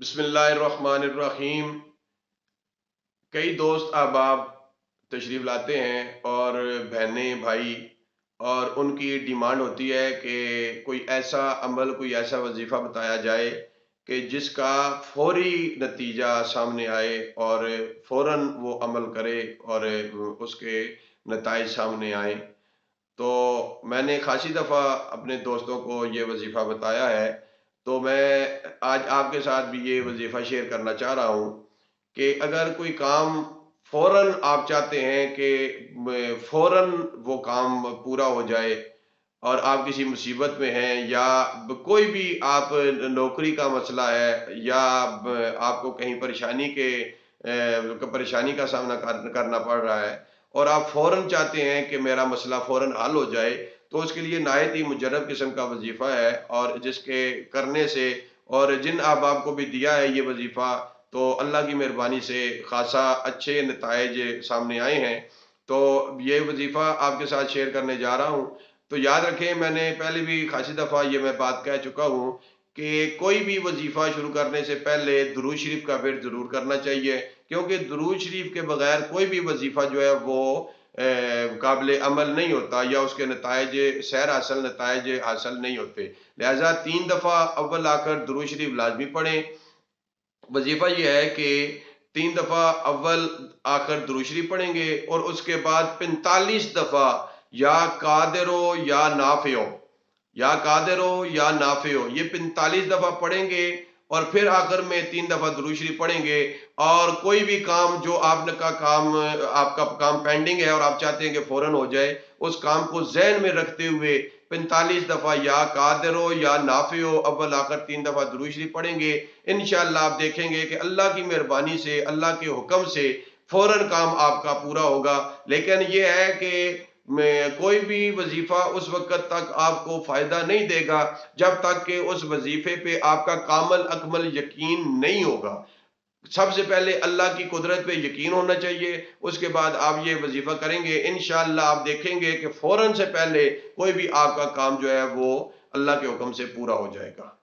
बिस्मिल्लाहिर्रहमानिर्रहीम। कई दोस्त अहबाब तशरीफ़ लाते हैं और बहनें भाई, और उनकी डिमांड होती है कि कोई ऐसा अमल, कोई ऐसा वजीफ़ा बताया जाए कि जिसका फौरी नतीजा सामने आए और फ़ौरन वो अमल करे और उसके नताइज सामने आए। तो मैंने खासी दफ़ा अपने दोस्तों को ये वजीफ़ा बताया है, तो मैं आज आपके साथ भी ये वजीफ़ा शेयर करना चाह रहा हूँ कि अगर कोई काम फ़ौरन आप चाहते हैं कि फ़ौरन वो काम पूरा हो जाए, और आप किसी मुसीबत में हैं, या कोई भी आप नौकरी का मसला है, या आपको कहीं परेशानी का सामना करना पड़ रहा है, और आप फ़ौरन चाहते हैं कि मेरा मसला फ़ौरन हल हो जाए, तो उसके लिए नायत ही मुजर्रब किस्म का वजीफ़ा है, और जिसके करने से, और जिन अहबाब को भी दिया है ये वजीफ़ा, तो अल्लाह की मेहरबानी से खासा अच्छे नताइज सामने आए हैं। तो ये वजीफ़ा आपके साथ शेयर करने जा रहा हूँ। तो याद रखें, मैंने पहले भी खासी दफ़ा ये मैं बात कह चुका हूँ कि कोई भी वजीफ़ा शुरू करने से पहले दुरूद शरीफ का विर्द ज़रूर करना चाहिए, क्योंकि दुरूद शरीफ के बगैर कोई भी वजीफ़ा जो है वो काबिल अमल नहीं होता, या उसके नताइज सैर हासिल नताइज हासिल नहीं होते। लिहाजा 3 दफ़ा अव्वल आकर दुरूद शरीफ लाज़मी पढ़ें। वजीफा ये है कि 3 दफा अव्वल आकर दुरूद शरीफ पढ़ेंगे, और उसके बाद 45 दफा या कादिरो या नाफियो, या कादिरो या नाफियो, ये 45 दफा पढ़ेंगे, और फिर आखिर में 3 दफा दुरूद शरीफ पढ़ेंगे। और कोई भी काम जो आपका काम पेंडिंग है और आप चाहते हैं कि फौरन हो जाए, उस काम को ज़हन में रखते हुए 45 दफा या कादिरो या नाफियो अव्वल आखिर 3 दफा दुरूद शरीफ पढ़ेंगे। इंशाअल्लाह आप देखेंगे कि अल्लाह की मेहरबानी से, अल्लाह के हुक्म से फौरन काम आपका पूरा होगा। लेकिन ये है कि कोई भी वजीफा उस वक्त तक आपको फायदा नहीं देगा जब तक कि उस वजीफे पे आपका कामल अकमल यकीन नहीं होगा। सबसे पहले अल्लाह की कुदरत पे यकीन होना चाहिए, उसके बाद आप ये वजीफा करेंगे, इंशाअल्लाह आप देखेंगे कि फौरन से पहले कोई भी आपका काम जो है वो अल्लाह के हुक्म से पूरा हो जाएगा।